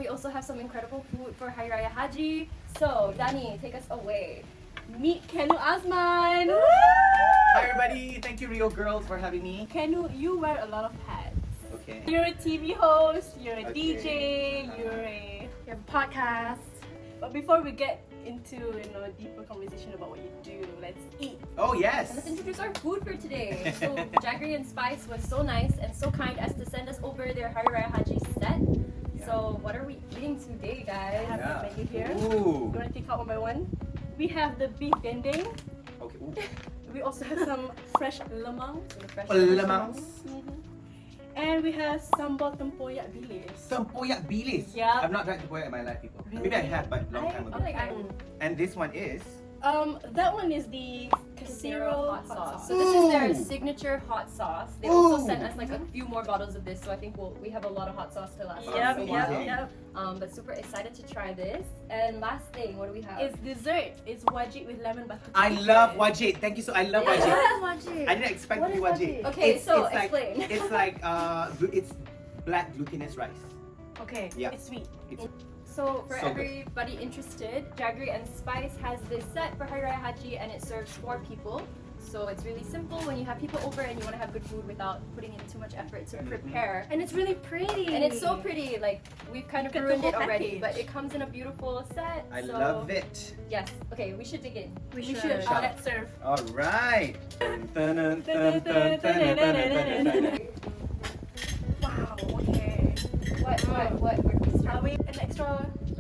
we also have some incredible food for Raya Haji. So, Dani, take us away. Meet Keanu Azman! Hi everybody, thank you Rio girls for having me. Keanu, you wear a lot of hats. Okay. You're a TV host, you're a Okay. DJ, you have a podcast. But before we get into a deeper conversation about what you do, let's eat. Oh And yes! let's introduce our food for today. So, Jaggery and Spice was so nice and so kind as to send us over their Raya Haji set. Yeah. So, what are we eating today, I guys? have Yeah. the menu here. Ooh. You want to take out one by one? We have the beef dendeng. Okay. Ooh. We also have some fresh lemang. So, the fresh Lemang. And we have sambal tempoyak bilis. Tempoyak Bilis. Yeah. I've not tried tempoyak in my life, people. Really? Maybe I have, but long time I ago. like it. And this one is. That one is the Caseiro Hot Sauce. So Ooh. this is their signature hot sauce. They also Ooh. sent us like a few more bottles of this, so I think we have a lot of hot sauce to last us Yep, a yep, while. yep. But super excited to try this. And last thing, what do we have? It's dessert. It's wajik with lemon butter. I love Wajik. Thank you so. I love Wajik. Wajik? I didn't expect What to be is Wajik. Wajik? Okay, so like, explain. It's like it's black glutinous rice. Okay, Yeah. it's sweet. It's So for So good. everybody interested, Jaggery and Spice has this set for Raya Haji and it serves 4 people. So it's really simple when you have people over and you want to have good food without putting in too much effort to prepare. And it's really pretty. And it's so pretty, like we've kind of Look at the ruined it whole already, package. but it comes in a beautiful set. I so love it. Yes. Okay, we should dig in. We should. should. Shut Let's serve. All right. Wow. Okay. What? Where do we start? Are we an extra?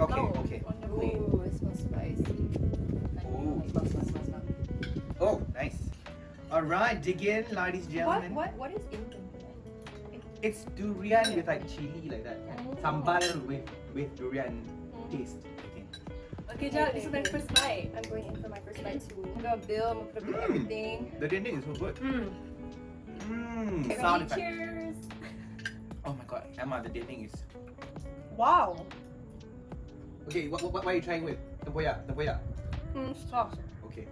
Okay, flour okay. On the plate. Ooh, it smells spicy. Ooh. Smell. Oh, nice. All right, dig in, ladies and gentlemen. What is Ikan? It's durian with like chili like that. Oh. Sambal with durian taste. Okay. Okay, Jack, this is my first bite. I'm going in for my first bite too. I'm gonna bill, I'm gonna put a bit of everything. The dendeng is so good. Mm. Mmm. Okay, Sound effect. cheers! Oh my god, Emma, the dendeng is. Wow. Okay, what are you trying with? Tempoyak. Sauce. Okay.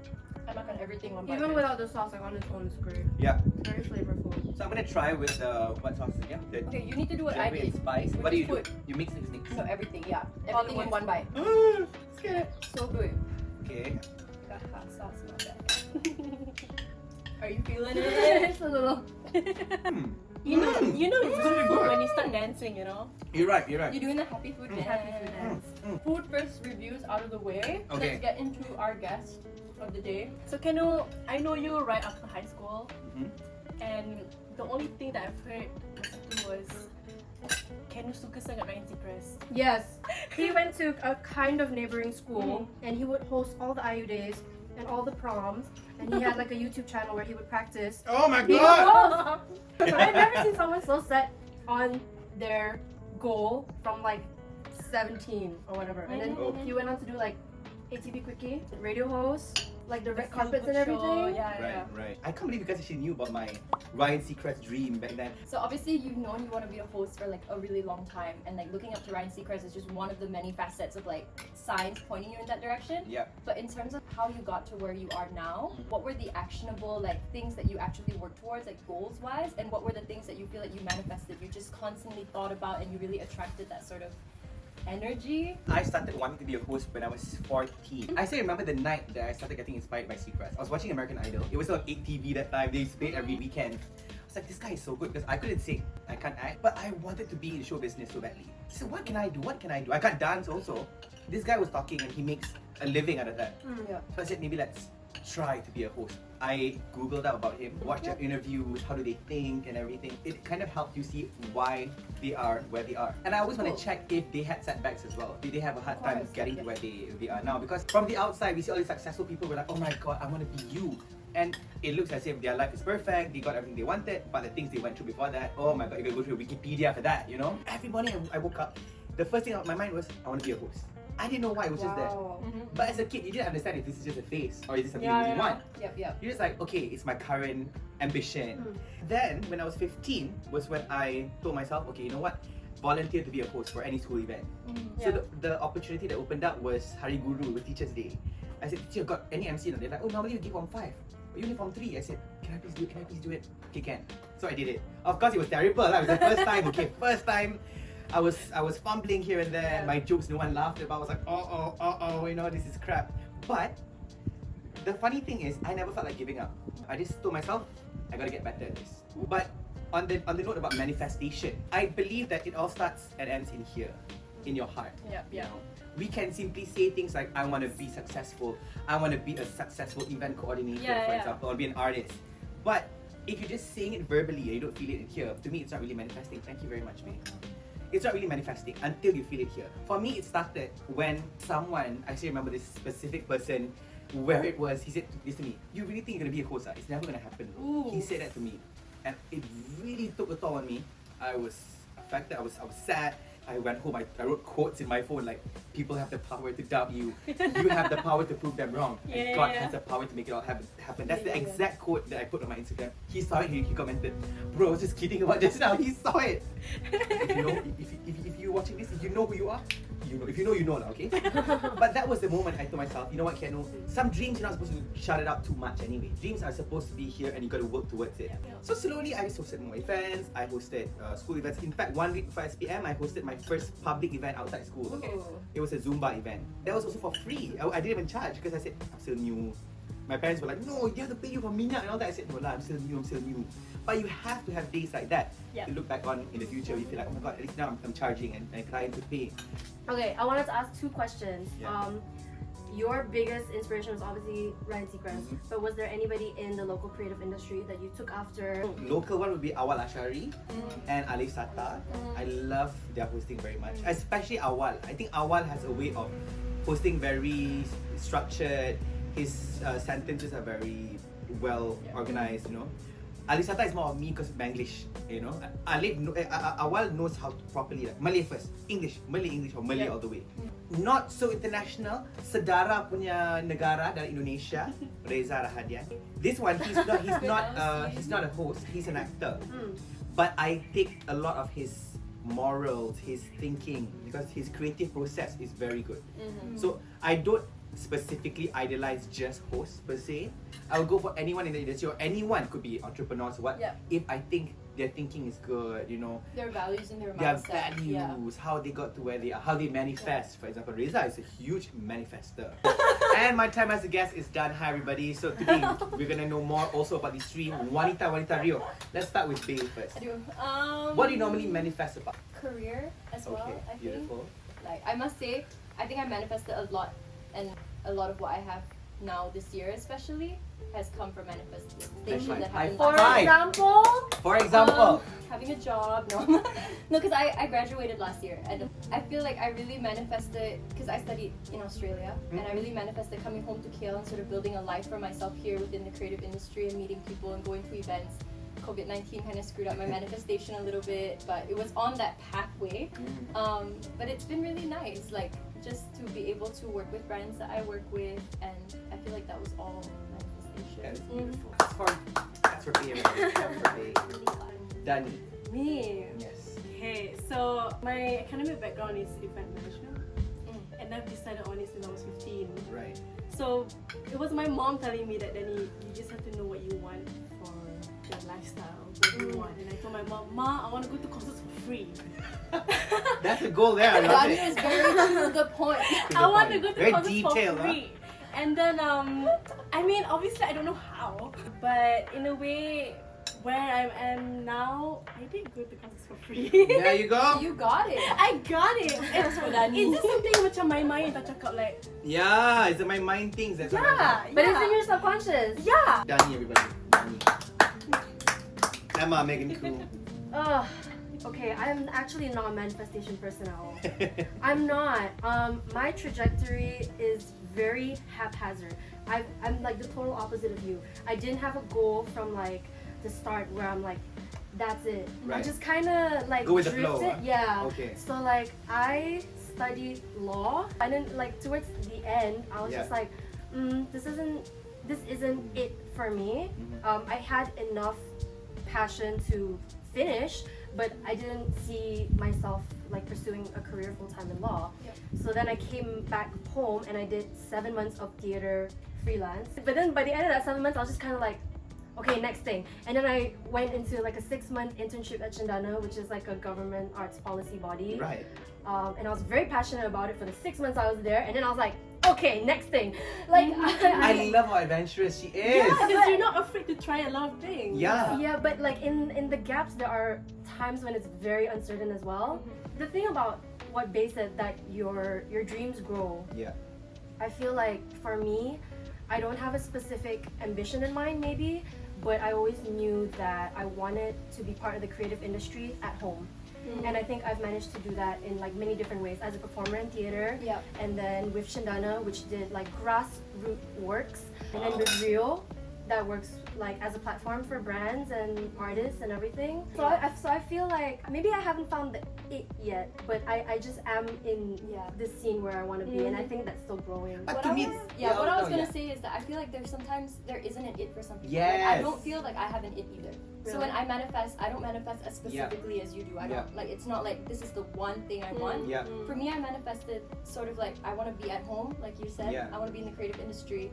I'm not on everything on bite. Even without the sauce, like on its own, it's great. Yeah. Very flavorful. So I'm gonna try with what sauce again? The Okay, you need to do what I Jaggery and did. Spice. Which What do is you do? food. You mix. No, everything, yeah. All Everything at in one bite. Scared. So good. Okay. Got hot sauce in my bag. Are you feeling it? It's a little. Hmm. You know it's good food when you start dancing, you know? You're right. You're doing the happy food dance. Happy food dance. Food first reviews out of the way. Okay. Let's get into our guest of the day. So Keanu, I know you right after high school, Mhm. and the only thing that I've heard was Keanu suka sangat Ryan Seacrest. Yes, he went to a kind of neighboring school and he would host all the IU days and all the proms, and he had like a YouTube channel where he would practice. Oh my Being a god. host. I've never seen someone so set on their goal from like 17 or whatever, and then Oh. he went on to do like ATV Quickie, radio host, like the red carpets and Show, everything. yeah. Right. I can't believe you guys actually knew about my Ryan Seacrest dream back then. So obviously you've known you want to be a host for like a really long time, and like looking up to Ryan Seacrest is just one of the many facets of like signs pointing you in that direction. Yeah. But in terms of how you got to where you are now, what were the actionable like things that you actually worked towards, like goals wise, and what were the things that you feel like you manifested, you just constantly thought about, and you really attracted that sort of energy? I started wanting to be a host when I was 14. I still remember the night that I started getting inspired by Seacrest. I was watching American Idol. It was on 8TV that time. They used to play it every weekend. I was like, this guy is so good because I couldn't sing, I can't act, but I wanted to be in show business so badly. So what can I do? I can't dance also. This guy was talking and he makes a living out of that. Yeah. So I said, maybe let's try to be a host. I googled up about him, watched their interviews, how do they think and everything. It kind of helped you see why they are where they are. And I always want to check if they had setbacks as well. Did they have a hard time getting to where they are now? Because from the outside, we see all these successful people, we're like, oh my god, I want to be you. And it looks as if their life is perfect, they got everything they wanted, but the things they went through before that, oh my god, you can go through Wikipedia for that, you know? Every morning I woke up, the first thing out of my mind was, I want to be a host. I didn't know why, it was just there. But as a kid, you didn't understand if this is just a phase or is this something you really want. Yep. You're just like, okay, it's my current ambition. Then, when I was 15, was when I told myself, okay, you know what? Volunteer to be a host for any school event. So the opportunity that opened up was Hari Guru with Teachers Day. I said, teacher, got any MC? And they're like, oh, normally you give Form 5. But you only Form 3. I said, can I please do it? Okay, can. So I did it. Of course, it was terrible. It was the first time. Okay, first time. I was fumbling here and there. My jokes no one laughed about. I was like, you know, this is crap. But the funny thing is, I never felt like giving up. I just told myself, I gotta get better at this. But on the note about manifestation, I believe that it all starts and ends in here, in your heart. Yeah. You know? We can simply say things like, I want to be successful. I want to be a successful event coordinator, for example, or be an artist. But if you're just saying it verbally and you don't feel it in here, to me, it's not really manifesting. Thank you very much, mate. It's not really manifesting until you feel it here. For me, it started when someone, I actually remember this specific person, where it was, he said this to me, you really think you're going to be a host? It's never going to happen. Ooh. He said that to me. And it really took a toll on me. I was affected, I was sad. I went home, I wrote quotes in my phone like, people have the power to doubt you. You have the power to prove them wrong. And God has the power to make it all happen. That's the exact quote that I put on my Instagram. He saw it, he commented, bro, I was just kidding about just now. He saw it. If you're watching this, if you know who you are, you know. If you know, you know now, okay? But that was the moment I told myself, you know what, Keanu? Some dreams you're not supposed to shout it out too much anyway. Dreams are supposed to be here and you got to work towards it. So slowly I just hosted more events. I hosted school events. In fact, 1 week before SPM, I hosted my first public event outside school. Okay? It was a Zumba event. That was also for free. I didn't even charge because I said, I'm still new. My parents were like, no, you have to pay you for minyak and all that. I said, no lah, I'm still new. But you have to have days like that to look back on in the future. You feel like, oh my god, at least now I'm charging and trying to pay. Okay, I wanted to ask 2 questions. Yeah. Your biggest inspiration was obviously Ryan Seacrest, but was there anybody in the local creative industry that you took after? Local one would be Awal Ashari and Alif Sata. I love their hosting very much, especially Awal. I think Awal has a way of hosting very structured. His sentences are very well organized, you know. Alif Sata is more of me because of Manglish, you know. Awal knows how to properly, like, Malay first, Malay English or Malay all the way. Not so international. Sedara punya negara dari Indonesia, Reza Rahadian. This one, he's not a host. He's an actor. But I take a lot of his morals, his thinking, because his creative process is very good. So I don't specifically idolize just hosts per se. I'll go for anyone in the industry, or anyone could be entrepreneurs or what. If I think their thinking is good, you know, their values and their their mindset. values, how they got to where they are, how they manifest. For example, Reza is a huge manifester. And my time as a guest is done. Hi everybody. So today we're gonna know more also about these 3 Wanita Rio. Let's start with Bae first. What do you normally manifest about? Career as well, I think. Beautiful. Like, I must say, I think I manifested a lot, and a lot of what I have now this year especially has come from manifestation that happened last year. For example, having a job. No, because I graduated last year, and I feel like I really manifested, because I studied in Australia, and I really manifested coming home to KL and sort of building a life for myself here within the creative industry and meeting people and going to events. COVID-19 kind of screwed up my manifestation a little bit, but it was on that pathway. But it's been really nice, like, just to be able to work with brands that I work with, and I feel like that was all manifestation. that is beautiful. That's for Bae. Dani. Me. Yes. Okay, so my academic background is event management, and I've decided on it since I was 15. Right. So it was my mom telling me that, Danny, you just have to know what you want for your lifestyle, what you want. And I told my mom, Ma, I want to go to concerts for free. That's the goal there. I love Dani it. is very to the point. I want to go to Very concerts detailed, for free. And then, I mean, obviously I don't know how, but in a way, where I am now, I did go to concerts for free. There you go. You got it. I got it. That's for Dani. It's just something macam my mind tak cakap like, Yeah, it's my mind things. That's what I'm But it's in your subconscious. yeah. Dani, everybody. Dani. Emma, Megan, cool. Okay, I'm actually not a manifestation person at all. I'm not. My trajectory is very haphazard. I'm like the total opposite of you. I didn't have a goal from like the start where I'm like, that's it. I Right. just kind of like Go with the drifted. flow, huh? Yeah. Okay. So like I studied law, and then like towards the end, I was just like, this isn't it for me. I had enough passion to finish, but I didn't see myself like pursuing a career full-time in law. So then I came back home and I did 7 months of theater freelance. But then by the end of that 7 months, I was just kind of like, okay, next thing. And then I went into like a 6-month internship at Cendana, which is like a government arts policy body. Right. And I was very passionate about it for the 6 months I was there. And then I was like, okay, next thing. Like I love how adventurous she is. Yeah, because you're not afraid to try a lot of things. Yeah. Yeah, but like in the gaps, there are times when it's very uncertain as well. The thing about what Bae said, that your dreams grow. Yeah. I feel like for me, I don't have a specific ambition in mind maybe, but I always knew that I wanted to be part of the creative industry at home. And I think I've managed to do that in like many different ways, as a performer in theater, Yep. and then with Cendana, which did like grassroots works, and then with RIUH, that works like as a platform for brands and artists and everything. So I feel like maybe I haven't found the it yet, but I just am in this scene where I want to be, and I think that's still growing. But What to I me, was, what I was gonna say is that I feel like there's sometimes there isn't an it for some people. Like, I Yes. don't feel like I have an it either. So when I manifest, I don't manifest as specifically as you do. I don't like, it's not like this is the one thing I want. Yeah. For me, I manifested sort of like I want to be at home, like you said. Yeah. I want to be in the creative industry,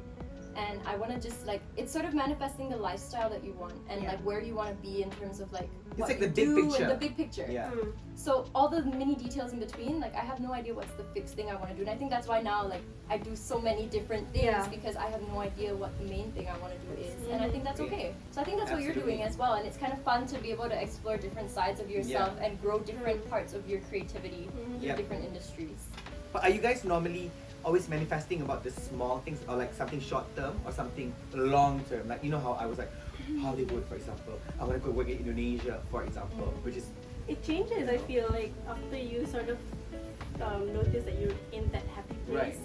and I want to just like, it's sort of manifesting the lifestyle that you want, and like where do you want to be in terms of like what like you the big do picture. and the big picture. Yeah. So all the mini details in between, like I have no idea what's the fixed thing I want to do, and I think that's why now like I do so many different things because I have no idea what the main thing I want to do is, and I think that's okay. So I think that's what you're Absolutely. doing as well, and it's kind of fun to be able to explore different sides of yourself and grow different parts of your creativity in different industries. But are you guys normally always manifesting about the small things, or like something short term or something long term? Like, you know how I was like Hollywood, for example. I want to go work in Indonesia, for example, which is It changes, I feel like, after you sort of notice that you're in that happy place. Right.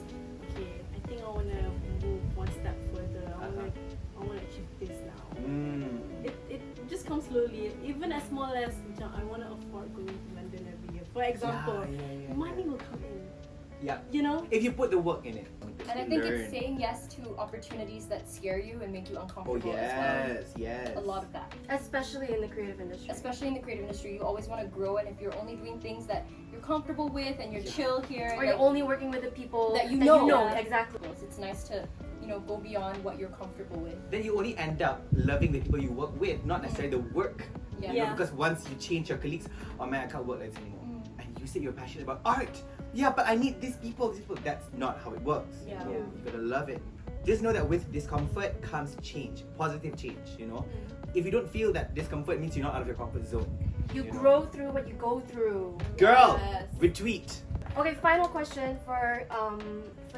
Okay, I think I want to move one step further. I want to achieve this now. It just comes slowly. Even as small as I want to afford going to London every year. For example, money will come in. Yeah. You know? If you put the work in it. And I think it's saying yes to opportunities that scare you and make you Oh uncomfortable as yes. well. A lot of that. Especially in the creative industry. Especially in the creative industry, you always want to grow, and if you're only doing things that you're comfortable with and you're chill here, Or and you're like, only working with the people that you know. Exactly. It's nice to, you know, go beyond what you're comfortable with. Then you only end up loving the people you work with, not necessarily the work. Yeah. You know, because once you change your colleagues, oh man, I can't work like this anymore. And you said you're passionate about art. Yeah, but I need these people. That's not how it works. Yeah. You gotta love it. Just know that with discomfort comes change, positive change, you know? If you don't feel that discomfort, means you're not out of your comfort zone. You know? grow through what you go through. Girl, Yes. retweet. Okay, final question for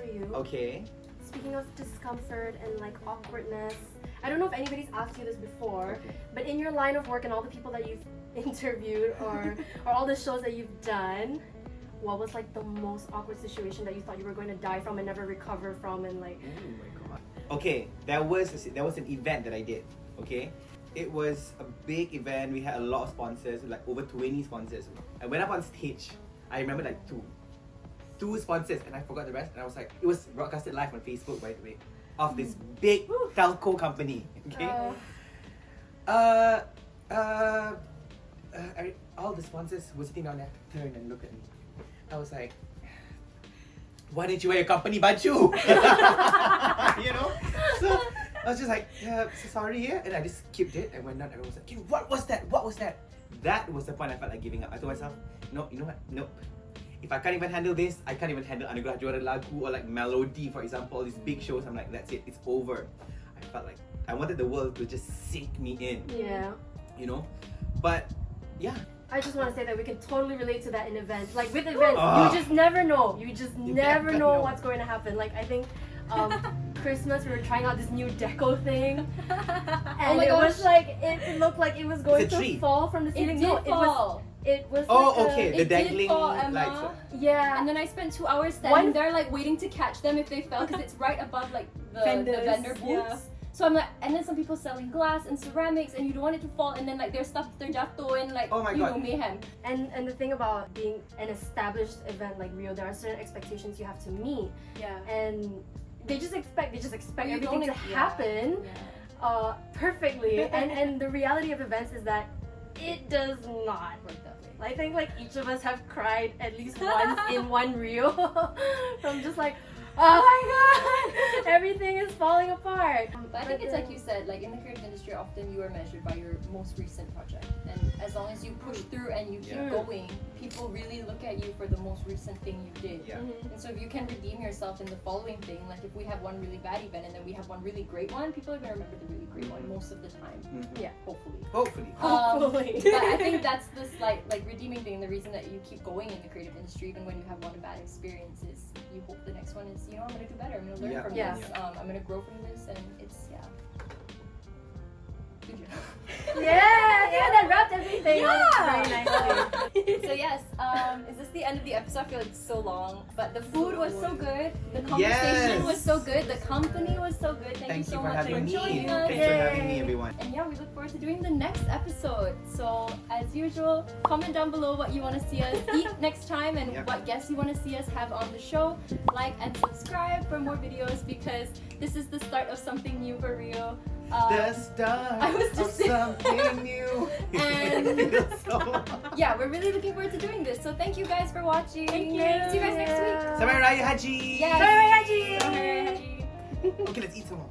you. Okay. Speaking of discomfort and like awkwardness, I don't know if anybody's asked you this before, but in your line of work and all the people that you've interviewed or all the shows that you've done, what was like the most awkward situation that you thought you were going to die from and never recover from, and like? Oh my god. Okay, there was an event that I did. Okay, it was a big event. We had a lot of sponsors, like over 20 sponsors. I went up on stage. I remember like two sponsors, and I forgot the rest. And I was like, it was broadcasted live on Facebook, by the way, of this big telco company. Okay. All the sponsors were sitting down there, turned and looked at me. I was like, why didn't you wear your company baju? You know? So I was just like, yeah, so sorry here. And I just skipped it and went down. Everyone was like, what was that? What was that? That was the point I felt like giving up. I told myself, no, you know what? Nope. If I can't even handle this, I can't even handle Anugerah Juara Lagu or like Melody, for example, all these big shows. I'm like, that's it, it's over. I felt like I wanted the world to just sink me in. Yeah. You know? But yeah. I just want to say that we can totally relate to that in events. Like with events, you just never know. You just never know what's going to happen. Like I think Christmas, we were trying out this new deco thing, and it was like it looked like it was going to fall from the ceiling. It did fall. It was. Oh, like okay. The It dangling did fall, Emma. lights. Yeah. And then I spent 2 hours standing there like waiting to catch them if they fell, because it's right above like the vendor booths. Yeah. So I'm like, and then some people selling glass and ceramics, and you don't want it to fall, and then like there's stuff they're jatuh and like, Oh my you God. know, mayhem. And the thing about being an established event like RIUH, there are certain expectations you have to meet, Yeah. and they just expect You everything don't to happen perfectly. and the reality of events is that it does not work that way. I think like each of us have cried at least once in one RIUH from just like, Oh my god! Everything is falling apart. But I think it's like you said, like in the creative industry, often you are measured by your most recent project. And as long as you push through and you keep going, people really look at you for the most recent thing you did. Yeah. And so if you can redeem yourself in the following thing, like if we have one really bad event and then we have one really great one, people are gonna remember the really great one most of the time. Yeah. Hopefully. Hopefully. Hopefully. But I think that's the slight like redeeming thing, the reason that you keep going in the creative industry even when you have one bad experience is you hope the next one is, you know, I'm gonna do better, I'm gonna learn from Yeah. this, I'm gonna grow from this, and it's Good job. Yeah, that wrapped everything up very nicely. So yes, is this the end of the episode? I feel like it's so long, but the food was so good, the conversation was so good, the company was so good. Thank you so for much for having me. joining us. Thanks for having me, everyone. And yeah, we look forward to doing the next episode. So as usual, comment down below what you want to see us eat next time and what guests you want to see us have on the show. Like and subscribe for more videos because this is the start of something new for Rio. The start I was just of something new. And yeah, we're really looking forward to doing this. So thank you guys for watching. Thank you. See you guys next week. Sampai Raya Haji. Yes. Bye, Haji. Bye, Haji. Okay, let's eat some more.